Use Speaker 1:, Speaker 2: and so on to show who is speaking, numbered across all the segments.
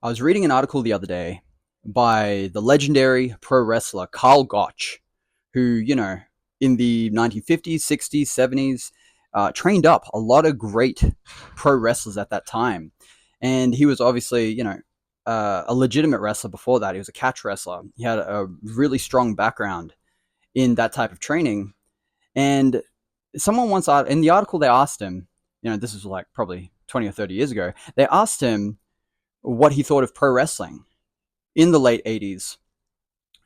Speaker 1: I was reading an article the other day by the legendary pro wrestler Karl Gotch, who, in the 1950s, 60s, 70s, trained up a lot of great pro wrestlers at that time. And he was obviously, a legitimate wrestler before that. He was a catch wrestler. He had a really strong background in that type of training. And someone once, in the article, they asked him, this was like probably 20 or 30 years ago, they asked him what he thought of pro wrestling in the late 80s,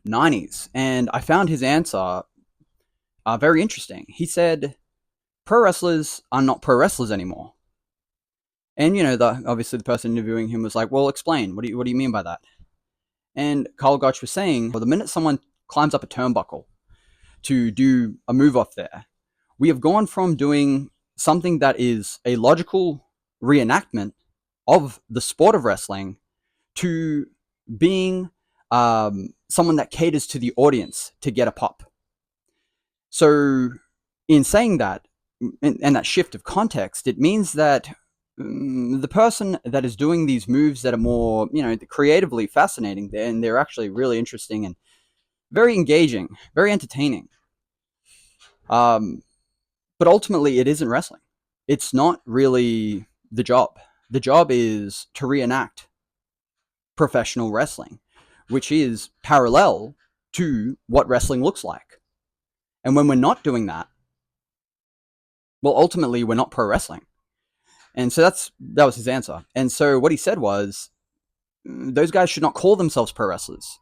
Speaker 1: 90s. And I found his answer very interesting. He said, pro wrestlers are not pro wrestlers anymore. And, obviously the person interviewing him was like, well, explain. What do you mean by that? And Karl Gotch was saying, well, the minute someone climbs up a turnbuckle to do a move off there, we have gone from doing something that is a logical reenactment of the sport of wrestling to being someone that caters to the audience to get a pop. So in saying that, and that shift of context, it means that the person that is doing these moves that are more, creatively fascinating, and they're actually really interesting and very engaging, very entertaining. But ultimately, it isn't wrestling. It's not really the job. The job is to reenact professional wrestling, which is parallel to what wrestling looks like. And when we're not doing that, well, ultimately, we're not pro wrestling. And so that was his answer. And so what he said was, those guys should not call themselves pro wrestlers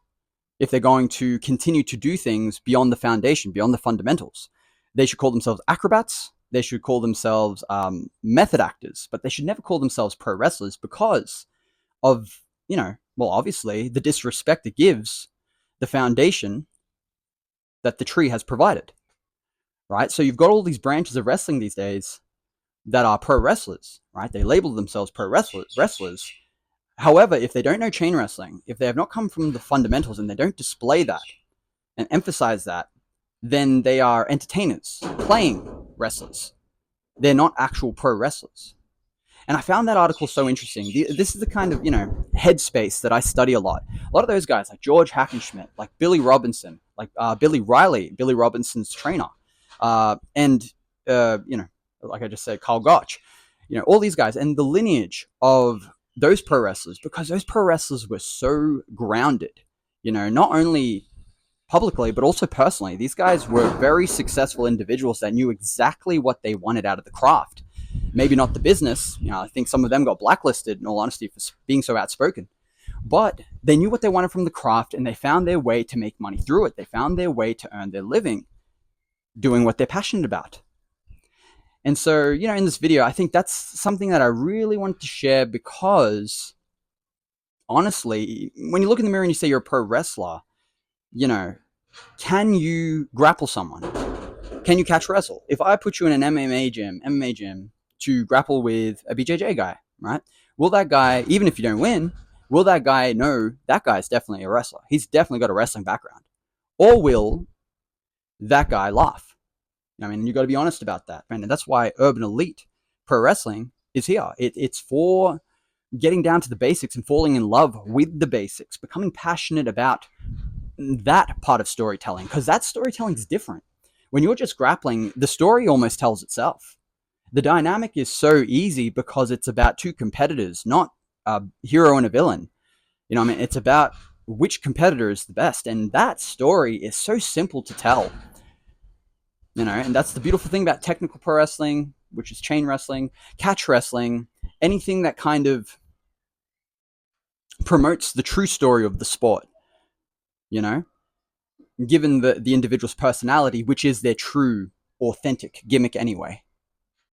Speaker 1: if they're going to continue to do things beyond the foundation, beyond the fundamentals. They should call themselves acrobats. They should call themselves method actors, but they should never call themselves pro wrestlers because of, obviously the disrespect it gives the foundation that the tree has provided, right? So you've got all these branches of wrestling these days that are pro wrestlers, right? They label themselves pro wrestlers. However, if they don't know chain wrestling, if they have not come from the fundamentals and they don't display that and emphasize that, then they are entertainers playing wrestlers. They're not actual pro wrestlers. And I found that article so interesting. This is the kind of, headspace that I study a lot. A lot of those guys, like George Hackenschmidt, like Billy Robinson, like Billy Riley, Billy Robinson's trainer, and, like I just said, Karl Gotch, all these guys, and the lineage of those pro wrestlers, because those pro wrestlers were so grounded, not only publicly, but also personally. These guys were very successful individuals that knew exactly what they wanted out of the craft. Maybe not the business. I think some of them got blacklisted, in all honesty, for being so outspoken. But they knew what they wanted from the craft, and they found their way to make money through it. They found their way to earn their living doing what they're passionate about. And so, in this video, I think that's something that I really wanted to share because, honestly, when you look in the mirror and you say you're a pro wrestler, can you grapple someone? Can you catch wrestle? If I put you in an MMA gym to grapple with a BJJ guy, right? Will that guy, even if you don't win, will that guy know that guy's definitely a wrestler? He's definitely got a wrestling background. Or will that guy laugh? You got to be honest about that, man. And that's why Urban Elite Pro Wrestling is here. It's for getting down to the basics and falling in love with the basics, becoming passionate about that part of storytelling, because that storytelling is different. When you're just grappling, the story almost tells itself. The dynamic is so easy because it's about two competitors, not a hero and a villain. It's about which competitor is the best, and that story is so simple to tell. And that's the beautiful thing about technical pro wrestling, which is chain wrestling, catch wrestling, anything that kind of promotes the true story of the sport, given the individual's personality, which is their true, authentic gimmick anyway.